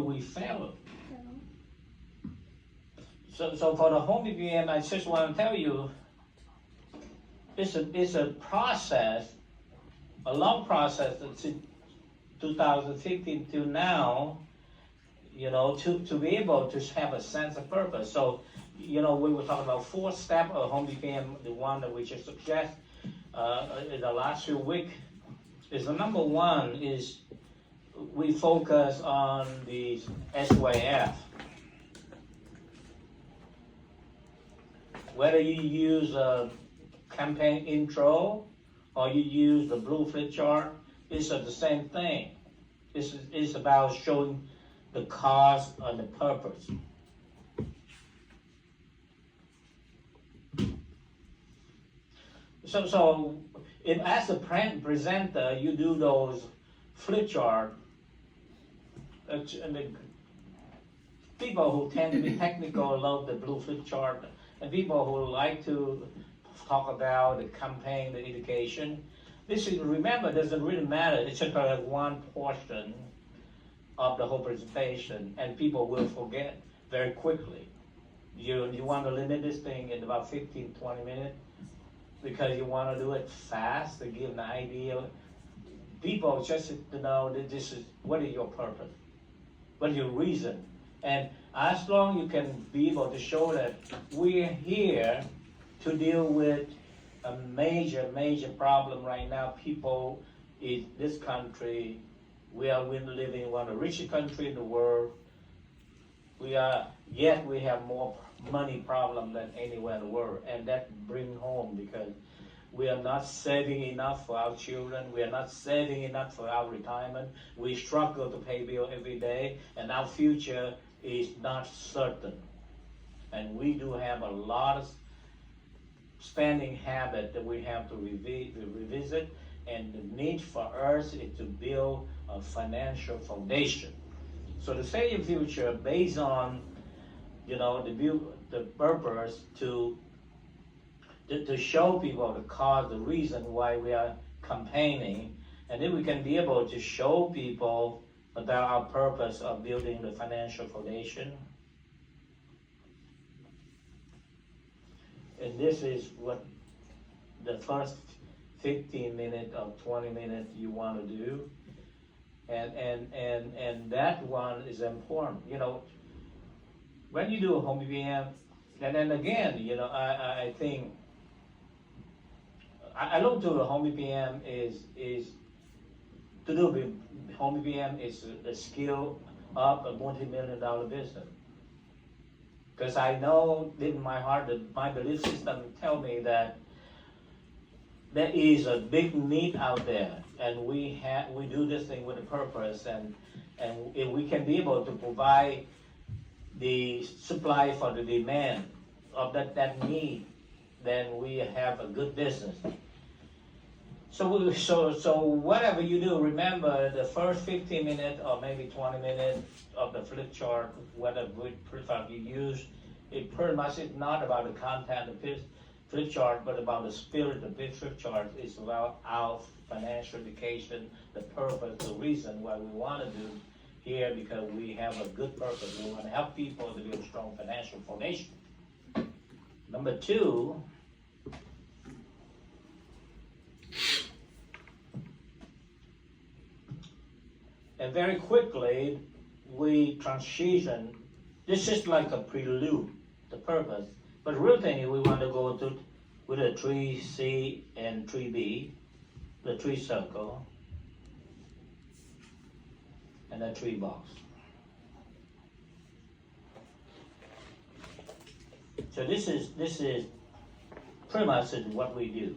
we fail. So for the home BPM, I just want to tell you, it's a process, a long process since 2015 to now, to be able to have a sense of purpose. So, we were talking about 4 steps of home BPM. The one that we just suggest in the last few weeks is the number one is we focus on the SYF. Whether you use a campaign intro or you use the blue flip chart, it's the same thing. It's about showing the cause and the purpose. So if as a presenter you do those flip chart, people who tend to be technical love the blue flip chart, and people who like to talk about the campaign, the education. This is, remember, doesn't really matter. It's just like one portion of the whole presentation, and people will forget very quickly. You want to limit this thing in about 15, 20 minutes because you want to do it fast to give an idea. People just to know that this is, what is your purpose? What is your reason? And as long you can be able to show that we're here to deal with a major problem right now. People in this country, we're living in one of the richest countries in the world. Yet we have more money problem than anywhere in the world, and that brings home because we are not saving enough for our children. We are not saving enough for our retirement. We struggle to pay bill every day, and our future is not certain. And we do have a lot of spending habit that we have to revisit, and the need for us is to build a financial foundation. So to say in future, based on the purpose to show people the cause, the reason why we are campaigning, and then we can be able to show people about our purpose of building the financial foundation. And this is what the first 15 minutes or 20 minutes you want to do. And that one is important. When you do a home BPM, and then again, I think I look to the home BPM is to do home BPM is a skill of a multi-million-dollar business. Because I know in my heart that my belief system tell me that there is a big need out there, and we do this thing with a purpose, and if we can be able to provide the supply for the demand of that need, then we have a good business. So whatever you do, remember the first 15 minutes or maybe 20 minutes of the flip chart, whatever flip chart you use, it pretty much is not about the content of the flip chart, but about the spirit of the flip chart. It's about our financial education, the purpose, the reason why we want to do here, because we have a good purpose. We want to help people to build a strong financial foundation. Number 2, and very quickly we transition. This is like a prelude, the purpose. But the real thing is we want to go to with a 3C and 3B, the 3 circle, and a 3 box. So this is pretty much what we do.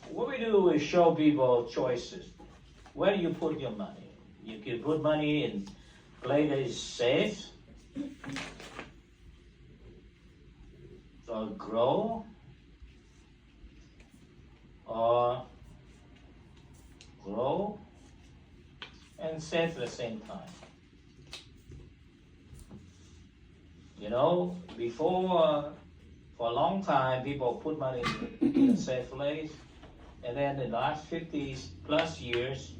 What we do is show people choices. Where do you put your money? You can put money in place that is safe, or grow, or grow and save at the same time. Before For a long time, people put money in a safe place, and then in the last 50 plus years,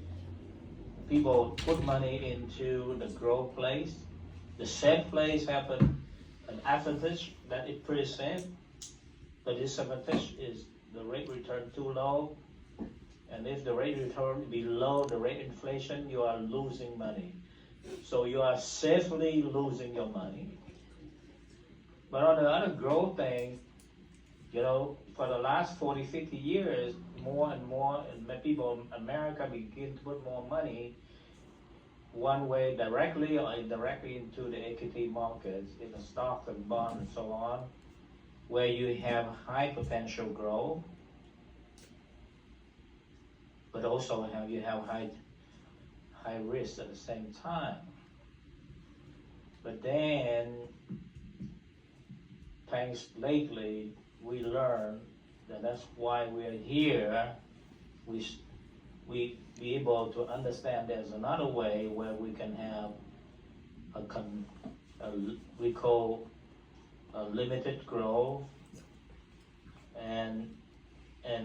people put money into the growth place. The safe place have an advantage that it's pretty safe. The disadvantage is the rate return too low. And if the rate return below the rate inflation, you are losing money. So you are safely losing your money. But on the other growth thing, for the last 40, 50 years, more and more people in America begin to put more money one way, directly or indirectly, into the equity markets, in the stocks and bonds and so on, where you have high potential growth, but also you have high risk at the same time. But then, thanks lately, we learned that that's why we're here. We be able to understand there's another way where we can have we call a limited growth, and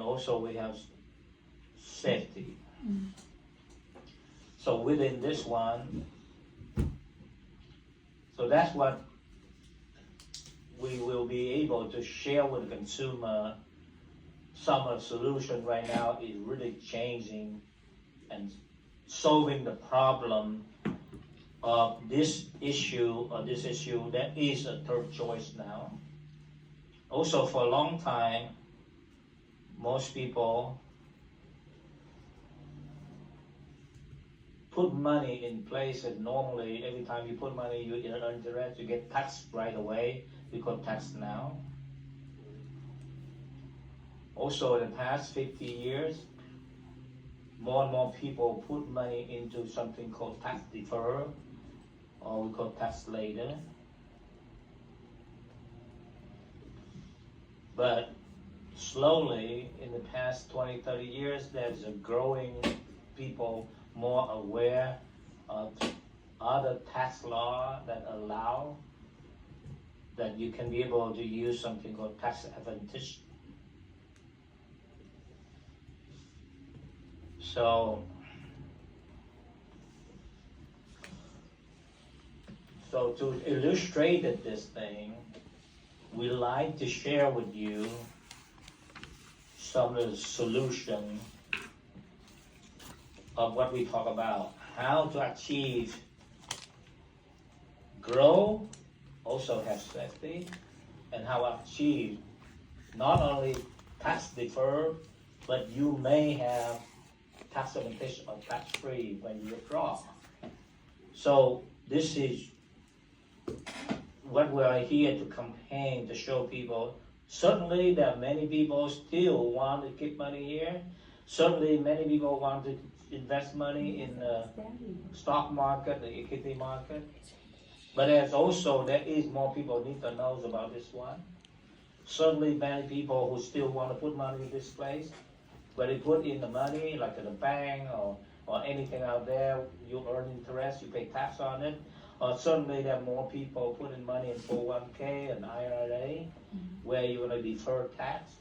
also we have safety. So within this one, so that's what we will be able to share with the consumer. Some of the solution right now is really changing and solving the problem of this issue that is a third choice now. Also, for a long time, most people put money in place that normally every time you put money, you earn interest, you get taxed right away. We call tax now. Also, in the past 50 years, more and more people put money into something called tax deferral, or we call tax later. But slowly, in the past 20, 30 years, there's a growing people more aware of other tax law that allow that you can be able to use something called tax advantage. So to illustrate this thing, we like to share with you some of the solution of what we talk about, how to achieve grow, also have safety, and how to achieve not only tax deferred, but you may have tax advantage or tax free when you withdraw. So this is what we are here to campaign, to show people. Certainly there are many people still want to keep money here. Certainly many people want to invest money in the stock market, the equity market. But there is more people need to know about this one. Certainly many people who still want to put money in this place, but they put in the money, like in the bank or anything out there, you earn interest, you pay tax on it. Or certainly there are more people putting money in 401k and IRA, where you're going to defer tax.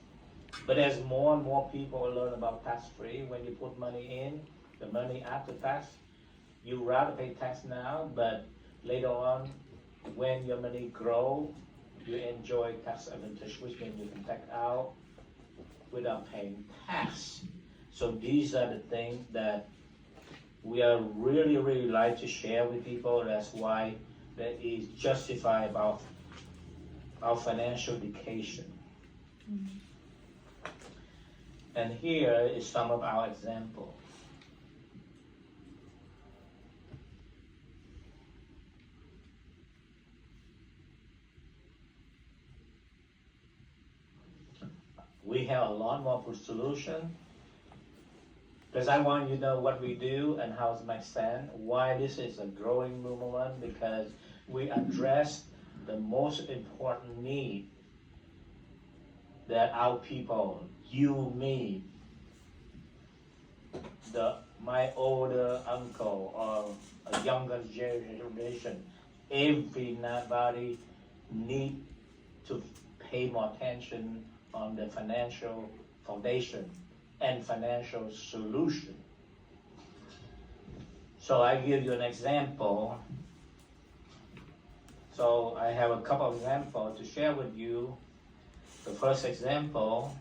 But as more and more people learn about tax-free, when you put money in, the money after tax, you rather pay tax now, but later on, when your money grow, you enjoy tax advantage, which means you can take out without paying tax. So these are the things that we are really like to share with people. That's why that is justified about our financial education. And here is some of our examples. We have a lot more solution, because I want you to know what we do and how it makes sense, why this is a growing movement, because we address the most important need that our people, you, me, my older uncle or a younger generation, everybody need to pay more attention on the financial foundation and financial solution. So I give you an example. So I have a couple of examples to share with you. The first example,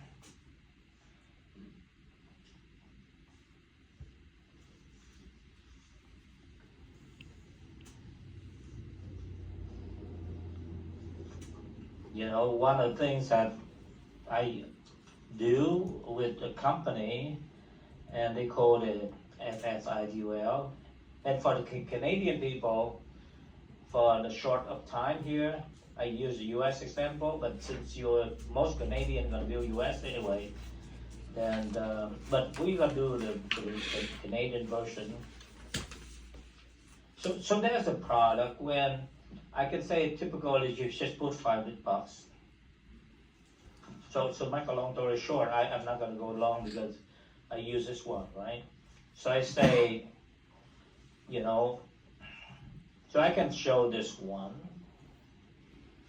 one of the things that I do with the company, and they call it FSIDUL. And for the Canadian people, for the short of time here, I use the US example, but since most Canadians gonna do US anyway, then, but we're gonna do the Canadian version. So there's a product when I can say typically you just put $500. So make a long story short, I'm not gonna go long because I use this one, right? So I say, so I can show this one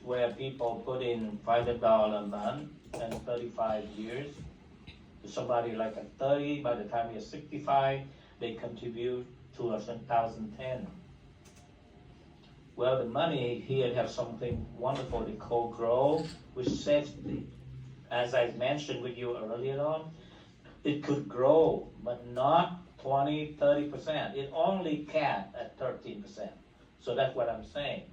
where people put in $500 a month and 35 years. To somebody like a 30, by the time you're 65, they contribute to 2010. Well, the money here have something wonderful they call grow with safety. As I mentioned with you earlier on, it could grow, but not 20, 30%. It only capped at 13%. So that's what I'm saying.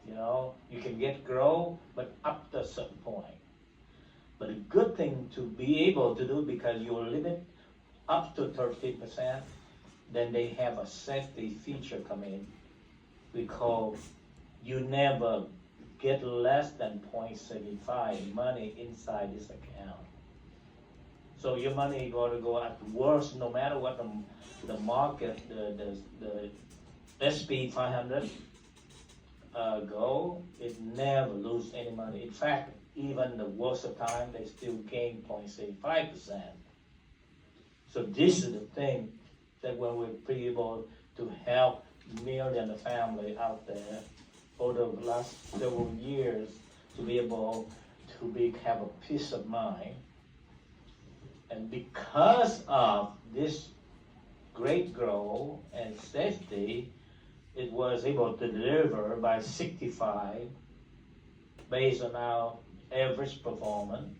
You can get grow, but up to a certain point. But a good thing to be able to do, because you limit up to 13%, then they have a safety feature come in. We call you never get less than 0.75 money inside this account. So your money going to go at worst, no matter what the market, the SP 500 go, it never lose any money. In fact, even the worst of time, they still gain 0.75%. So this is the thing that when we're able to help millions of families out there over the last several years to be able to have a peace of mind. And because of this great growth and safety, it was able to deliver by 65 based on our average performance,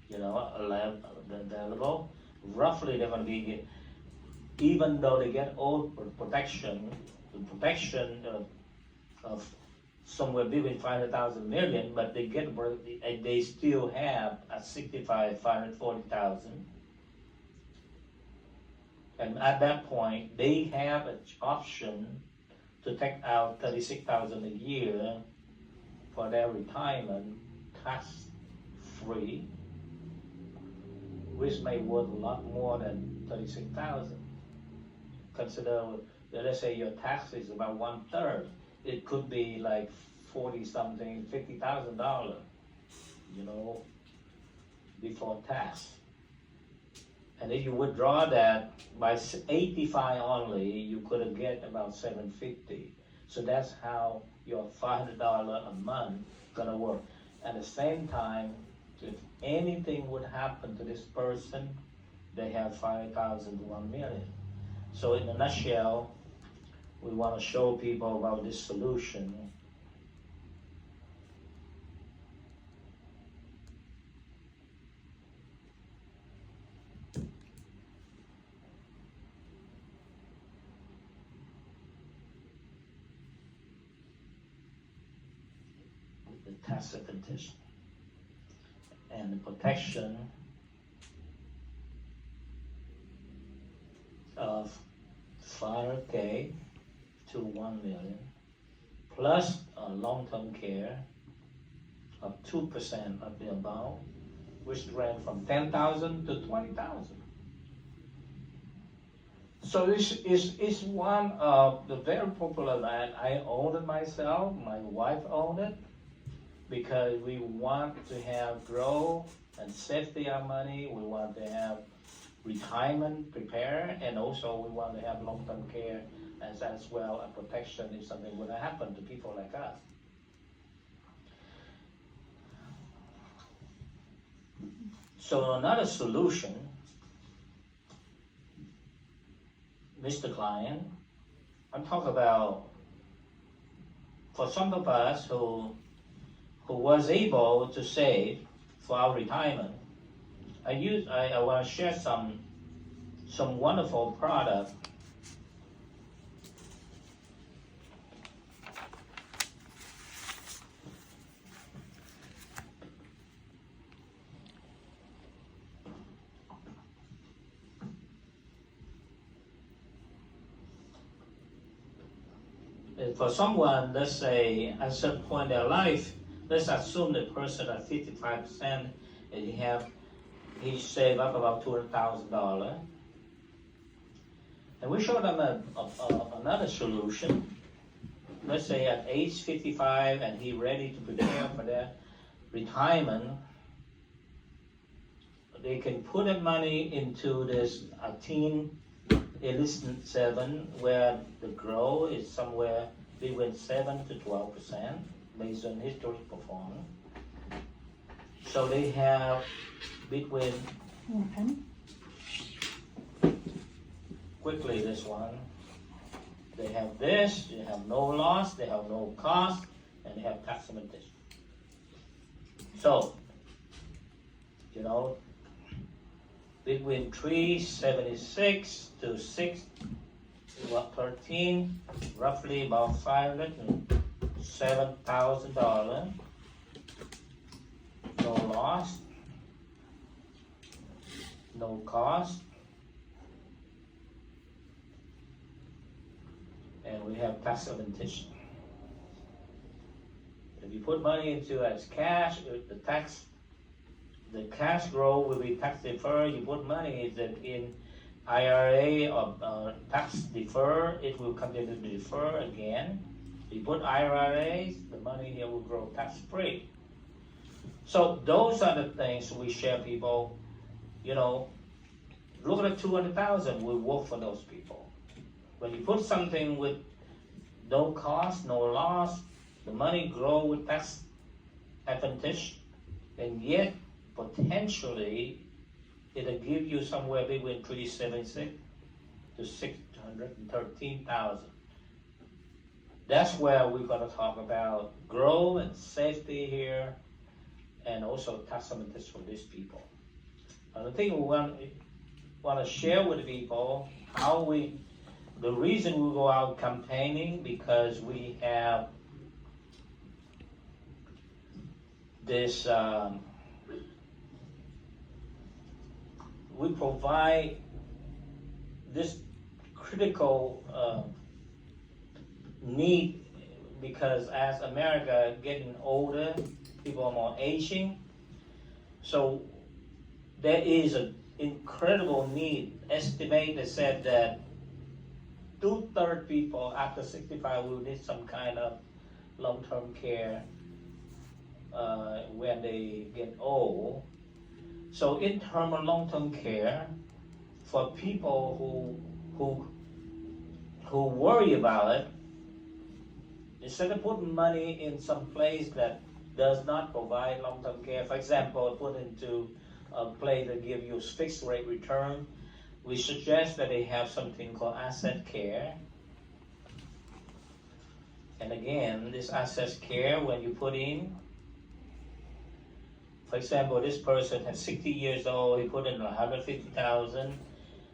level. Roughly they're going to be, even though they get old protection, the protection of somewhere between 500,000 million, but they still have at 65, 540,000. And at that point, they have an option to take out 36,000 a year for their retirement, tax-free, which may worth a lot more than 36,000. Consider, let's say your tax is about 1/3. It could be like 40 something, $50,000, before tax. And if you withdraw that by 85 only, you could get about 750. So that's how your $500 a month gonna work. At the same time, if anything would happen to this person, they have 5,000 to 1 million. So in a nutshell, we want to show people about this solution. The tax advantage and the protection of 500K to 1 million, plus a long-term care of 2% of the amount, which ran from 10,000 to 20,000. So this is one of the very popular land. I own it myself, my wife owned it, because we want to have growth and safety our money. We want to have retirement prepare, and also we want to have long-term care as well, and protection if something would happen to people like us. So another solution, Mr. Client, I'm talking about for some of us who was able to save for our retirement. I want to share some wonderful product. For someone, let's say at a certain point in their life, let's assume the person at 55% and he saved up about $200,000. And we show them another solution. Let's say at age 55 and he ready to prepare for their retirement, they can put the money into this Teen Enlistment 7, where the growth is somewhere between 7 to 12% based on historic performance. So they have between, quickly this one, they have this, they have no loss, they have no cost, and they have tax limitation. So, you know, between 376 to 613, roughly about $507,000. No loss, no cost, and we have tax limitation. If you put money into as cash, the cash growth will be tax deferred. You put money in IRA or tax defer, it will continue to defer again. You put IRAs, the money here will grow tax free. So those are the things we share people. You know, look at 200,000 will work for those people. When you put something with no cost, no loss, the money grow with tax advantage, and yet potentially it'll give you somewhere between 376 to 613,000. That's where we're going to talk about growth and safety here, and also tax advantage for these people. Another thing we want to share with people the reason we go out campaigning, because we have this. We provide this critical need, because as America getting older, people are more aging, so there is an incredible need. Estimated said that 2/3 people after 65 will need some kind of long-term care when they get old. So in terms of long-term care, for people who worry about it, instead of putting money in some place that does not provide long-term care, for example, put into a place that gives you fixed rate return, we suggest that they have something called asset care. And again, this asset care, when you put in, for example, this person at 60 years old, he put in 150,000.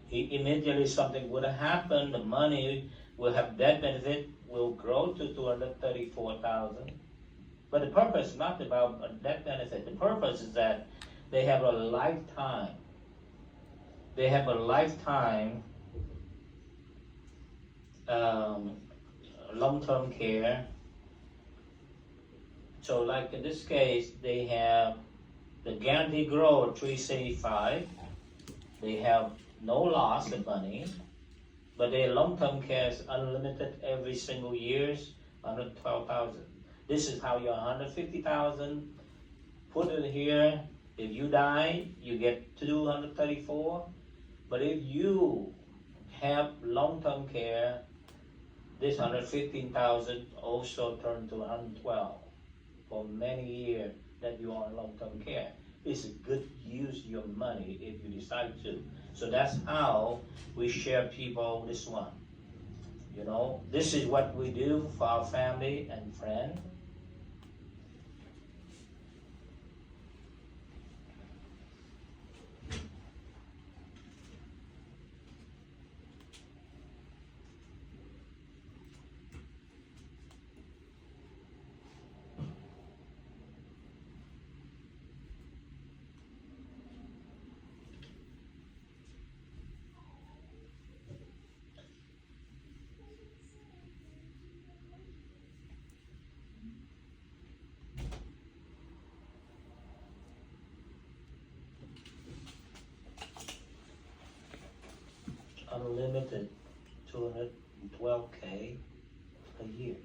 Immediately something would have happened. The money will have death benefit, will grow to 234,000. But the purpose is not about a death benefit. The purpose is that they have a lifetime. They have a lifetime long-term care. So like in this case, they have the guaranteed growth 375. They have no loss of money, but their long-term care is unlimited every single years, 112,000. This is how your 150,000, put it here. If you die, you get 234. But if you have long-term care, this 115,000 also turned to 112 for many years that you are in long-term care. it's a good use of your money if you decide to. So that's how we share people this one. You know, this is what we do for our family and friends. Unlimited 212K a year.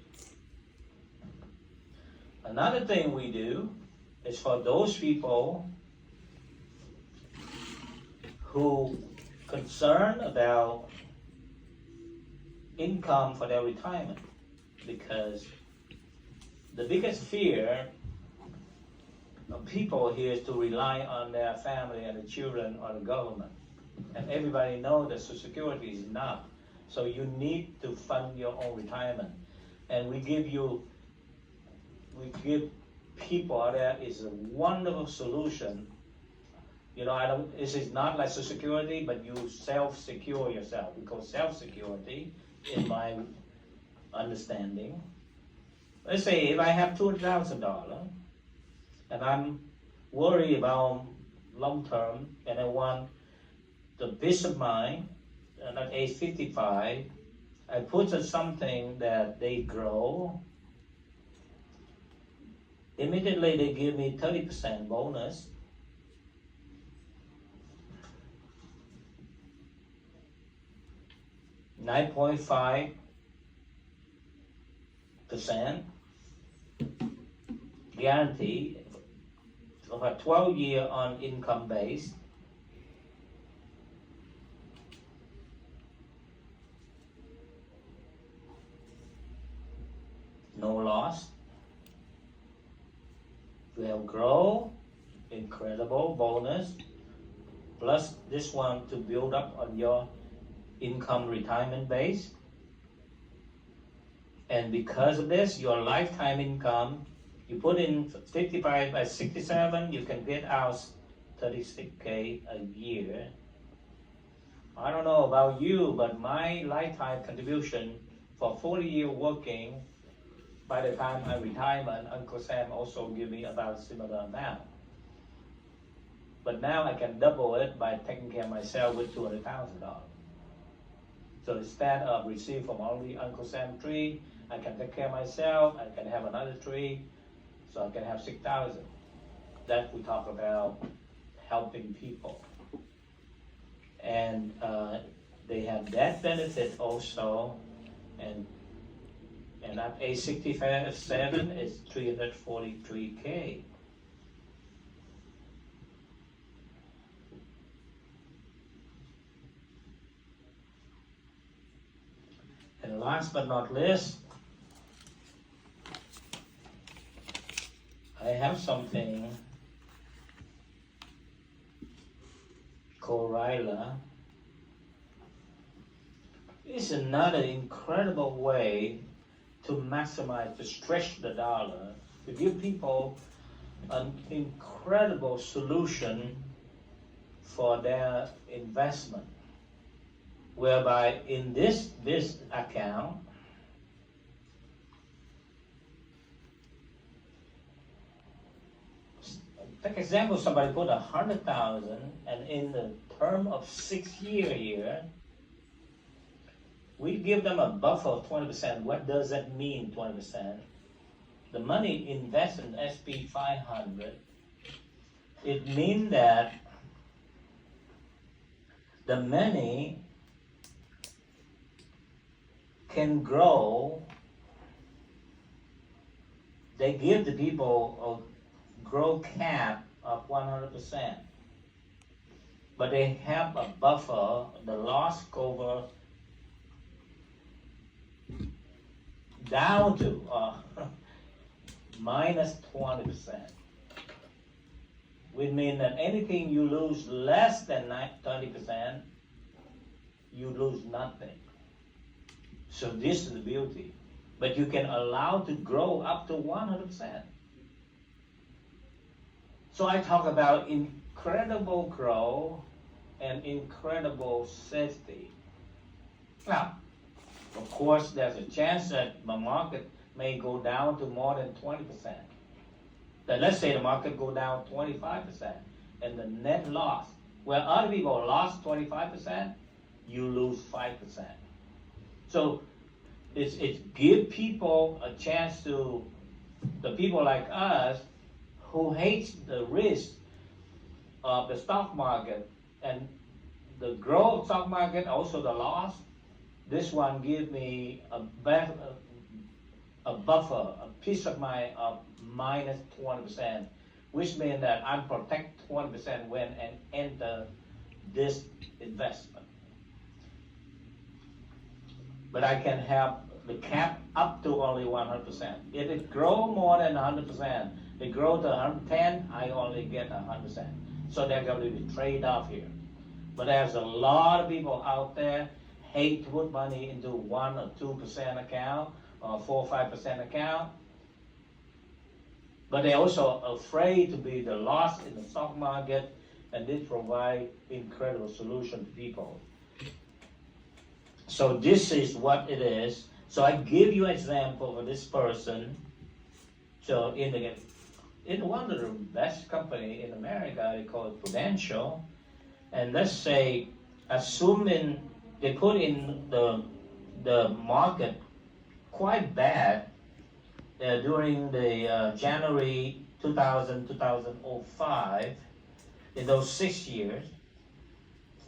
Another thing we do is for those people who concerned about income for their retirement, because the biggest fear of people here is to rely on their family and the children or the government. And everybody knows that Social Security is enough. So you need to fund your own retirement. And we give people out there is a wonderful solution. You know, this is not like Social Security, but you self-secure yourself, because self-security, in my understanding, let's say if I have $200,000 and I'm worried about long term and I want the peace of mind, and at age 55, I put something that they grow. Immediately they give me 30% bonus. $9.5% guarantee of a 12-year on income base. No loss. Will grow, incredible bonus, plus this one to build up on your income retirement base. And because of this, your lifetime income, you put in 55 by 67, you can get out 36K a year. I don't know about you, but my lifetime contribution for 40 years working, by the time I retirement, Uncle Sam also give me about a similar amount. But now I can double it by taking care of myself with $200,000. So instead of receive from only Uncle Sam tree, I can take care of myself, I can have another tree, so I can have 6,000. That we talk about helping people. And they have that benefit also, and at age 67 is 343K. And last but not least, I have something called RILA. It's another incredible way to maximize, to stretch the dollar, to give people an incredible solution for their investment. Whereby in this account, take example, somebody put 100,000 and in the term of 6 years here, we give them a buffer of 20%. What does that mean, 20%? The money invested in SP 500, it means that the money can grow. They give the people a growth cap of 100%. But they have a buffer, the loss cover down to minus 20%. which means that anything you lose less than 20%, you lose nothing. So this is the beauty. But you can allow to grow up to 100%. So I talk about incredible growth and incredible safety. Now, of course, there's a chance that the market may go down to more than 20%. Then let's say the market go down 25% and the net loss, where other people lost 25%, you lose 5%. So it give people a chance to, the people like us who hates the risk of the stock market and the growth of stock market, also the loss. This one give me a buffer, a peace of mind of minus 20%, which means that I'm protect 20% when I enter this investment. But I can have the cap up to only 100%. If it grow more than 100%, it grow to 110, I only get 100%. So there's going to be trade-off here. But there's a lot of people out there hate to put money into 1 or 2% account or 4 or 5% account. But they're also afraid to be the loss in the stock market, and this provide incredible solution to people. So this is what it is. So I give you an example for this person. So in one of the best company in America, they call it Prudential, and let's say, assuming they put in the market quite bad during the January 2005, in those 6 years,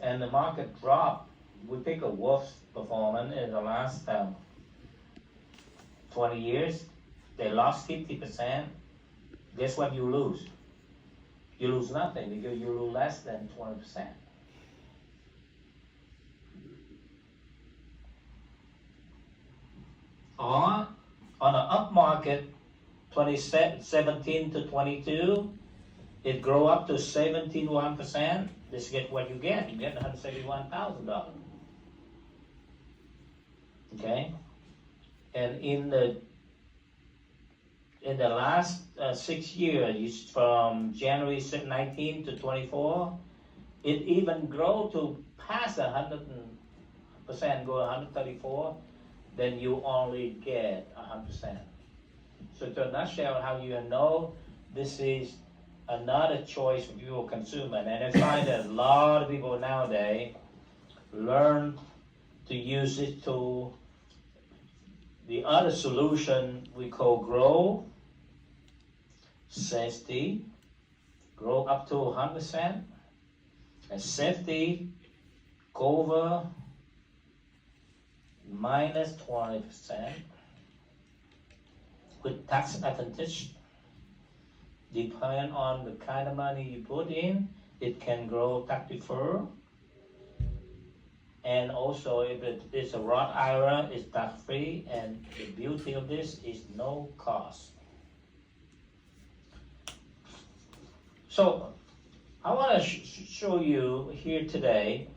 and the market dropped. We pick a worst performance in the last 20 years. They lost 50%. Guess what you lose? You lose nothing because you lose less than 20%. Or on an up market, 2017 to 22, it grow up to 71%. This get what you get. You get $171,000. Okay, and in the last 6 years, from January 19 to 24, it even grow to past 100%, go 134. Then you only get 100%. So to a nutshell, how you know this is another choice for people consumer. And I find that a lot of people nowadays learn to use it to the other solution we call grow, safety, grow up to 100%, and safety, cover, minus 20%, with tax advantage. Depending on the kind of money you put in, it can grow tax deferred. And also, if it's a Roth IRA, it's tax free, and the beauty of this is no cost. So, I want to show you here today.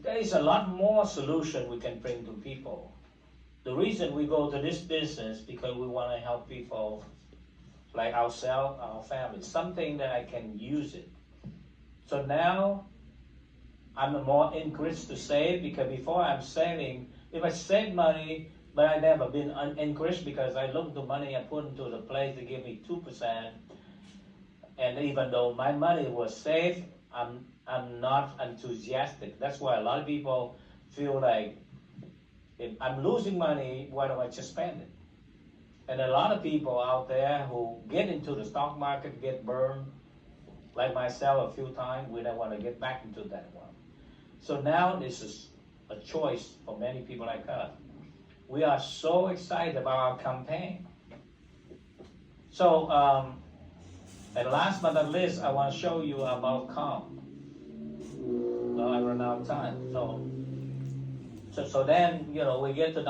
There is a lot more solution we can bring to people. The reason we go to this business because we want to help people like ourselves, our family, something that I can use it. So now I'm more encouraged to save, because before I'm saving, if I save money, but I never been encouraged because I look at the money I put into the place to give me 2%, and even though my money was safe, I'm not enthusiastic. That's why a lot of people feel like, if I'm losing money, why don't I just spend it? And a lot of people out there who get into the stock market get burned, like myself a few times. We don't want to get back into that one. So now this is a choice for many people like us. We are so excited about our campaign. So, and last but not least, I want to show you about Calm. Well, I run out of time. So then, we get to